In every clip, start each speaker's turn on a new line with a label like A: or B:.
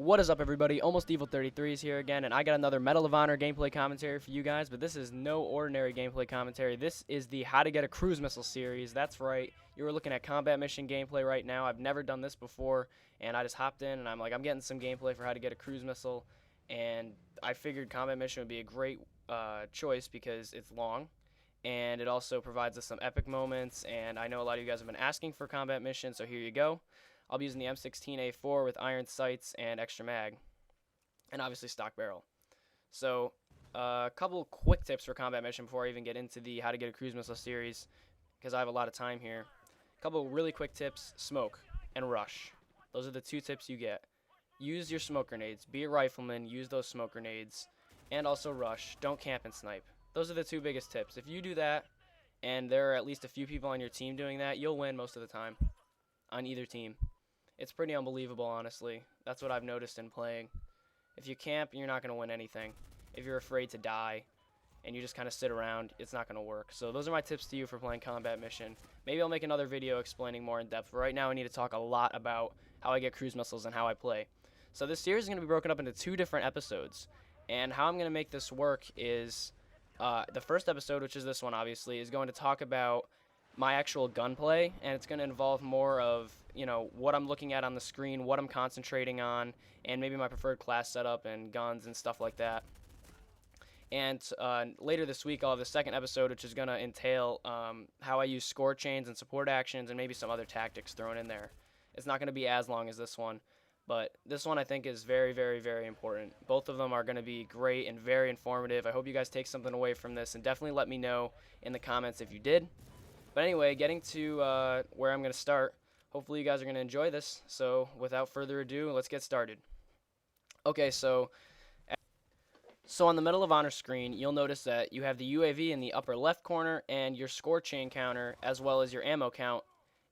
A: What is up, everybody? Almost Evil 33 is here again, and I got another Medal of Honor gameplay commentary for you guys, but this is no ordinary gameplay commentary. This is the How to Get a Cruise Missile series. That's right. You were looking at combat mission gameplay right now. I've never done this before, and I just hopped in, and I'm like, I'm getting some gameplay for how to get a cruise missile, and I figured combat mission would be a great choice because it's long, and it also provides us some epic moments, and I know a lot of you guys have been asking for combat mission, so here you go. I'll be using the M16A4 with iron sights and extra mag, and obviously stock barrel. So a couple quick tips for combat mission before I even get into the how to get a cruise missile series, because I have a lot of time here. A couple really quick tips: smoke and rush. Those are the two tips you get. Use your smoke grenades. Be a rifleman. Use those smoke grenades, and also rush. Don't camp and snipe. Those are the two biggest tips. If you do that, and there are at least a few people on your team doing that, you'll win most of the time on either team. It's pretty unbelievable, honestly. That's what I've noticed in playing. If you camp, you're not going to win anything. If you're afraid to die and you just kind of sit around, it's not going to work. So those are my tips to you for playing combat mission. Maybe I'll make another video explaining more in depth. But right now I need to talk a lot about how I get cruise missiles and how I play. So this series is going to be broken up into 2 different episodes. And how I'm going to make this work is the first episode, which is this one obviously, is going to talk about my actual gunplay, and it's going to involve more of, you know, what I'm looking at on the screen, what I'm concentrating on, and maybe my preferred class setup and guns and stuff like that. And later this week I'll have the second episode, which is going to entail how I use score chains and support actions and maybe some other tactics thrown in there. It's not going to be as long as this one, but this one I think is very, very, very important. Both of them are going to be great and very informative. I hope you guys take something away from this, and definitely let me know in the comments if you did. But anyway, getting to where I'm going to start, hopefully you guys are going to enjoy this. So without further ado, let's get started. Okay, so on the Medal of Honor screen, you'll notice that you have the UAV in the upper left corner and your score chain counter, as well as your ammo count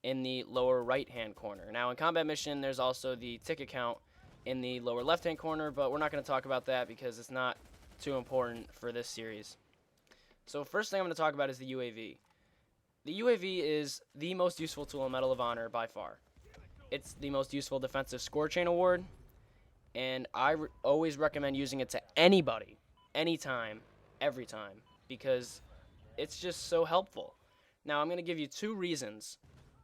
A: in the lower right-hand corner. Now, in combat mission, there's also the ticket count in the lower left-hand corner, but we're not going to talk about that because it's not too important for this series. So first thing I'm going to talk about is the UAV. The UAV is the most useful tool in Medal of Honor by far. It's the most useful defensive score chain award, and I always recommend using it to anybody, anytime, every time, because it's just so helpful. Now, I'm going to give you 2 reasons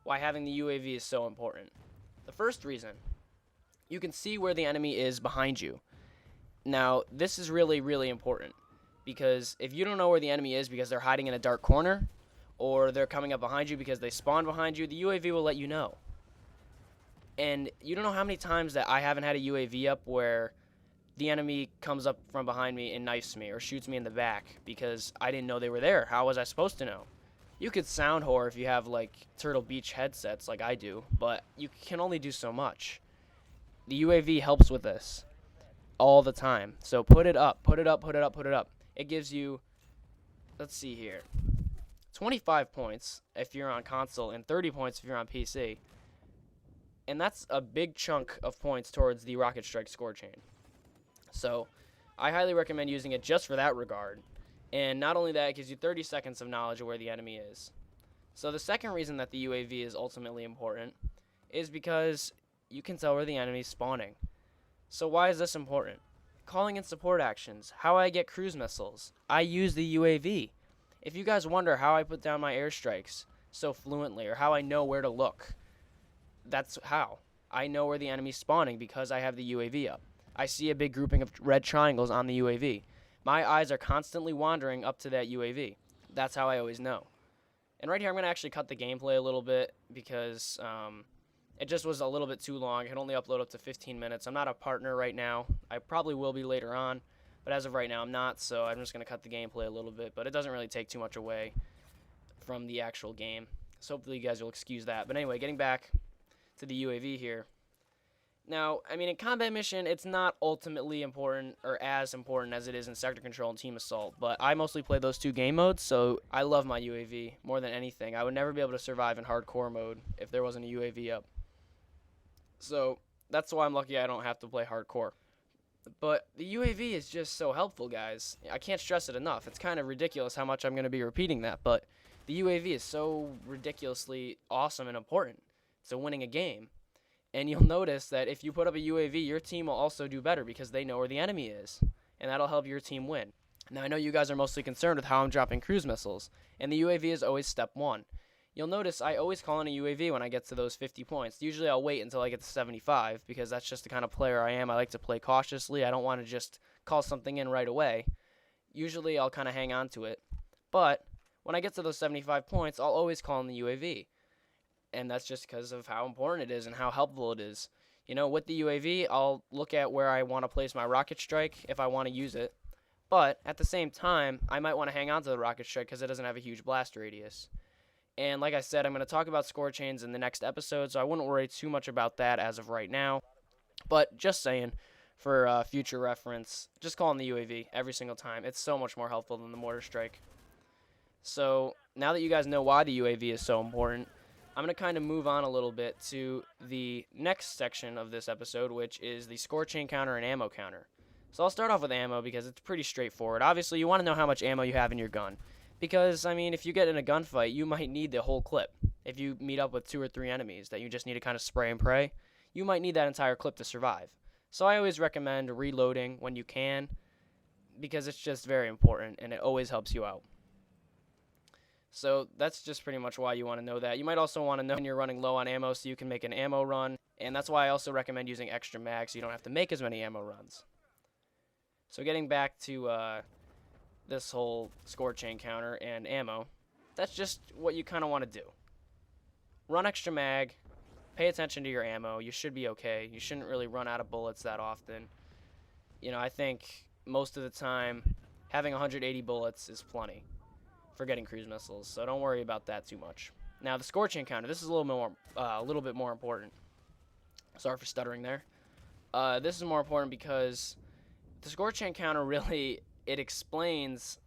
A: why having the UAV is so important. The first reason, you can see where the enemy is behind you. Now, this is really, really important, because if you don't know where the enemy is because they're hiding in a dark corner, or they're coming up behind you because they spawn behind you, the UAV will let you know. And you don't know how many times that I haven't had a UAV up where the enemy comes up from behind me and knifes me or shoots me in the back because I didn't know they were there. How was I supposed to know? You could sound whore if you have like Turtle Beach headsets like I do, but you can only do so much. The UAV helps with this all the time. So put it up, put it up, put it up, put it up. It gives you, let's see here, 25 points if you're on console and 30 points if you're on PC. And that's a big chunk of points towards the Rocket Strike score chain. So I highly recommend using it just for that regard. And not only that, it gives you 30 seconds of knowledge of where the enemy is. So the second reason that the UAV is ultimately important is because you can tell where the enemy is spawning. So why is this important? Calling in support actions. How I get cruise missiles. I use the UAV. If you guys wonder how I put down my airstrikes so fluently or how I know where to look, that's how. I know where the enemy's spawning because I have the UAV up. I see a big grouping of red triangles on the UAV. My eyes are constantly wandering up to that UAV. That's how I always know. And right here I'm going to actually cut the gameplay a little bit because it just was a little bit too long. I can only upload up to 15 minutes. I'm not a partner right now. I probably will be later on. But as of right now, I'm not, so I'm just going to cut the gameplay a little bit. But it doesn't really take too much away from the actual game. So hopefully you guys will excuse that. But anyway, getting back to the UAV here. Now, I mean, in combat mission, it's not ultimately important or as important as it is in Sector Control and Team Assault. But I mostly play those 2 game modes, so I love my UAV more than anything. I would never be able to survive in hardcore mode if there wasn't a UAV up. So that's why I'm lucky I don't have to play hardcore. But the UAV is just so helpful, guys. I can't stress it enough. It's kind of ridiculous how much I'm going to be repeating that, but the UAV is so ridiculously awesome and important to winning a game. And you'll notice that if you put up a UAV, your team will also do better because they know where the enemy is. And that'll help your team win. Now, I know you guys are mostly concerned with how I'm dropping cruise missiles, and the UAV is always step one. You'll notice I always call in a UAV when I get to those 50 points. Usually I'll wait until I get to 75 because that's just the kind of player I am. I like to play cautiously. I don't want to just call something in right away. Usually I'll kind of hang on to it. But when I get to those 75 points, I'll always call in the UAV. And that's just because of how important it is and how helpful it is. You know, with the UAV, I'll look at where I want to place my rocket strike if I want to use it. But at the same time, I might want to hang on to the rocket strike because it doesn't have a huge blast radius. And like I said, I'm going to talk about score chains in the next episode, so I wouldn't worry too much about that as of right now. But just saying, for future reference, just call in the UAV every single time. It's so much more helpful than the mortar strike. So now that you guys know why the UAV is so important, I'm going to kind of move on a little bit to the next section of this episode, which is the score chain counter and ammo counter. So I'll start off with ammo because it's pretty straightforward. Obviously, you want to know how much ammo you have in your gun. Because, I mean, if you get in a gunfight, you might need the whole clip. If you meet up with 2 or 3 enemies that you just need to kind of spray and pray, you might need that entire clip to survive. So I always recommend reloading when you can because it's just very important and it always helps you out. So that's just pretty much why you want to know that. You might also want to know when you're running low on ammo so you can make an ammo run. And that's why I also recommend using extra mag so you don't have to make as many ammo runs. So getting back to this whole score chain counter and ammo, that's just what you kind of want to do. Run extra mag, pay attention to your ammo, you should be okay. You shouldn't really run out of bullets that often. You know, I think most of the time having 180 bullets is plenty for getting cruise missiles, so don't worry about that too much. Now the score chain counter, this is a little bit more important. Sorry for stuttering there. This is more important because the score chain counter really, it explains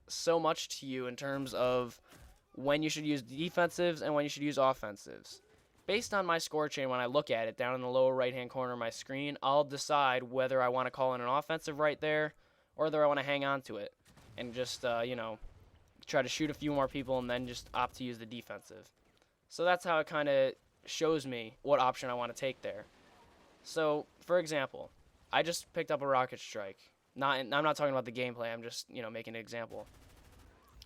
A: so much to you in terms of when you should use defensives and when you should use offensives. Based on my score chain, when I look at it down in the lower right-hand corner of my screen, I'll decide whether I want to call in an offensive right there or whether I want to hang on to it and just, you know, try to shoot a few more people and then just opt to use the defensive. So that's how it kind of shows me what option I want to take there. So, for example, I just picked up a rocket strike. I'm not talking about the gameplay, I'm just, you know, making an example.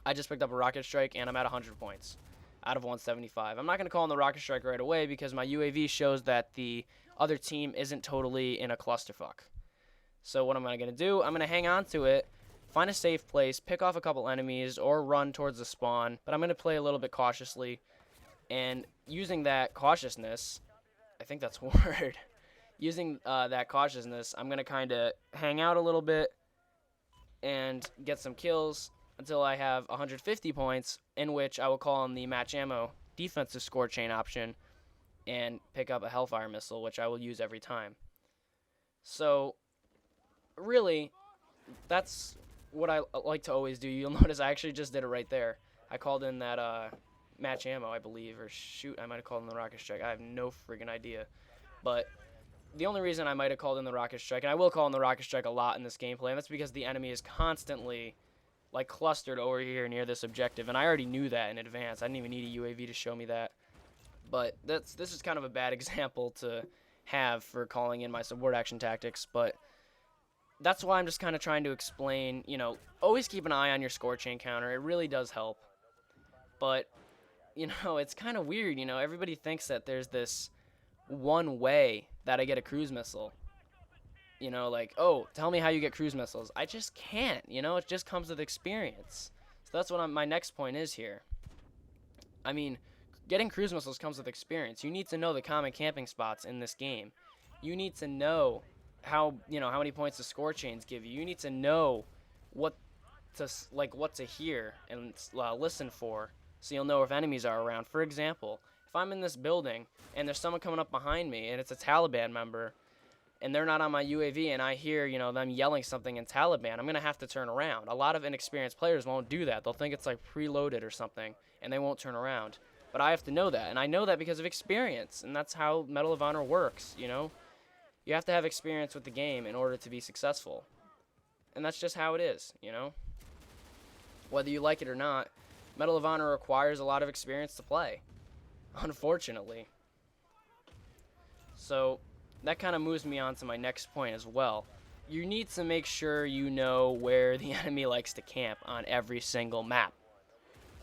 A: I just picked up a rocket strike and I'm at 100 points out of 175. I'm not going to call in the rocket strike right away because my UAV shows that the other team isn't totally in a clusterfuck. So what am I going to do? I'm going to hang on to it, find a safe place, pick off a couple enemies, or run towards the spawn. But I'm going to play a little bit cautiously. And using that cautiousness, I think that's a word. Using that cautiousness, I'm going to kind of hang out a little bit and get some kills until I have 150 points, in which I will call on the match ammo defensive score chain option and pick up a Hellfire missile, which I will use every time. So, really, that's what I like to always do. You'll notice I actually just did it right there. I called in that match ammo, I believe, or shoot, I might have called in the rocket strike. I have no friggin' idea. But the only reason I might have called in the rocket strike, and I will call in the rocket strike a lot in this gameplay, and that's because the enemy is constantly like clustered over here near this objective, and I already knew that in advance. I didn't even need a UAV to show me that. But this is kind of a bad example to have for calling in my support action tactics, but that's why I'm just kind of trying to explain, you know, always keep an eye on your score chain counter. It really does help. But, you know, it's kind of weird, you know, everybody thinks that there's this one way that I get a cruise missile. You know, like, oh, tell me how you get cruise missiles. I just can't, you know, it just comes with experience. So that's what my next point is here. I mean, getting cruise missiles comes with experience. You need to know the common camping spots in this game. You need to know how many points the score chains give you. You need to know what to hear and listen for, so you'll know if enemies are around. For example, if I'm in this building and there's someone coming up behind me and it's a Taliban member and they're not on my UAV and I hear, you know, them yelling something in Taliban, I'm going to have to turn around. A lot of inexperienced players won't do that. They'll think it's like preloaded or something and they won't turn around. But I have to know that, and I know that because of experience, and that's how Medal of Honor works, you know? You have to have experience with the game in order to be successful. And that's just how it is, you know? Whether you like it or not, Medal of Honor requires a lot of experience to play, unfortunately. So that kind of moves me on to my next point as well. You need to make sure you know where the enemy likes to camp on every single map.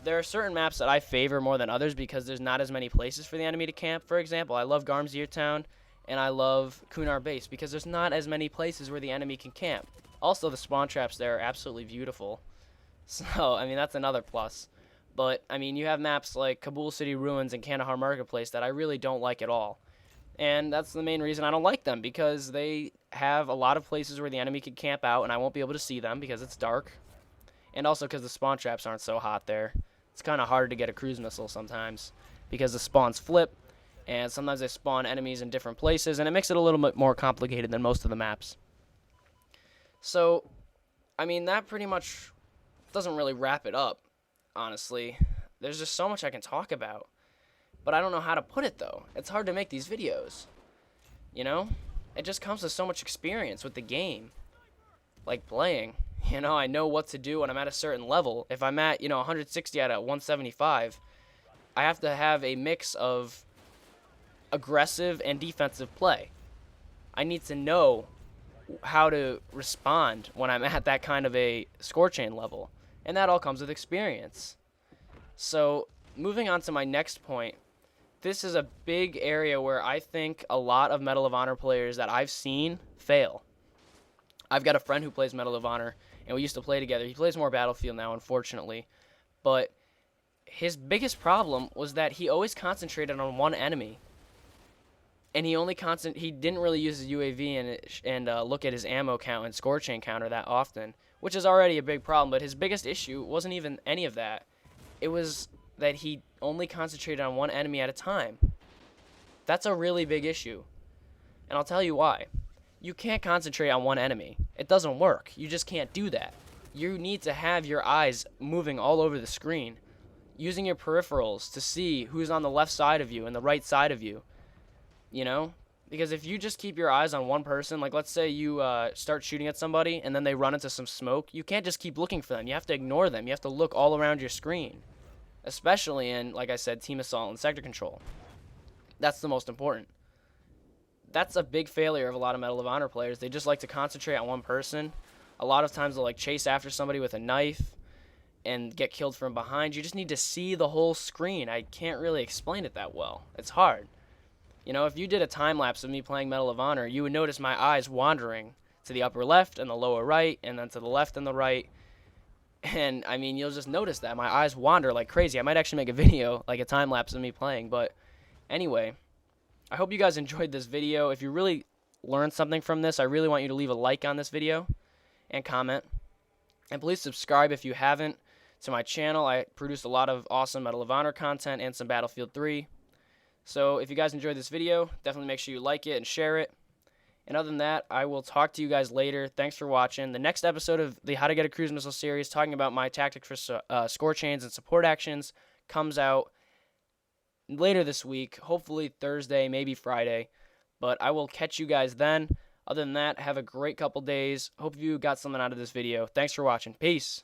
A: There are certain maps that I favor more than others because there's not as many places for the enemy to camp. For example, I love Garmsir Town and I love Kunar Base because there's not as many places where the enemy can camp. Also, the spawn traps there are absolutely beautiful. So, I mean, that's another plus. But, I mean, you have maps like Kabul City Ruins and Kandahar Marketplace that I really don't like at all. And that's the main reason I don't like them, because they have a lot of places where the enemy can camp out and I won't be able to see them because it's dark. And also because the spawn traps aren't so hot there. It's kind of hard to get a cruise missile sometimes because the spawns flip, and sometimes they spawn enemies in different places, and it makes it a little bit more complicated than most of the maps. So, I mean, that pretty much doesn't really wrap it up, honestly. There's just so much I can talk about, but I don't know how to put it, though. It's hard to make these videos, you know? It just comes with so much experience with the game, like playing. You know, I know what to do when I'm at a certain level. If I'm at, 160 out of 175, I have to have a mix of aggressive and defensive play. I need to know how to respond when I'm at that kind of a score chain level. And that all comes with experience. So, moving on to my next point, this is a big area where I think a lot of Medal of Honor players that I've seen fail. I've got a friend who plays Medal of Honor, and we used to play together. He plays more Battlefield now, unfortunately. But his biggest problem was that he always concentrated on one enemy. And he didn't really use his UAV and look at his ammo count and score chain counter that often, which is already a big problem. But his biggest issue wasn't even any of that. It was that he only concentrated on one enemy at a time. That's a really big issue. And I'll tell you why. You can't concentrate on one enemy. It doesn't work. You just can't do that. You need to have your eyes moving all over the screen, using your peripherals to see who's on the left side of you and the right side of you, Because if you just keep your eyes on one person, like let's say you start shooting at somebody and then they run into some smoke, you can't just keep looking for them. You have to ignore them. You have to look all around your screen, especially in, like I said, team assault and sector control. That's the most important. That's a big failure of a lot of Medal of Honor players. They just like to concentrate on one person. A lot of times they'll chase after somebody with a knife and get killed from behind. You just need to see the whole screen. I can't really explain it that well. It's hard. If you did a time lapse of me playing Medal of Honor, you would notice my eyes wandering to the upper left and the lower right, and then to the left and the right. And I mean, you'll just notice that my eyes wander like crazy. I might actually make a video, like a time lapse of me playing. But anyway, I hope you guys enjoyed this video. If you really learned something from this, I really want you to leave a like on this video and comment. And please subscribe if you haven't to my channel. I produce a lot of awesome Medal of Honor content and some Battlefield 3. So if you guys enjoyed this video, definitely make sure you like it and share it. And other than that, I will talk to you guys later. Thanks for watching. The next episode of the How to Get a Cruise Missile series, talking about my tactics for score chains and support actions, comes out later this week, hopefully Thursday, maybe Friday. But I will catch you guys then. Other than that, have a great couple days. Hope you got something out of this video. Thanks for watching. Peace.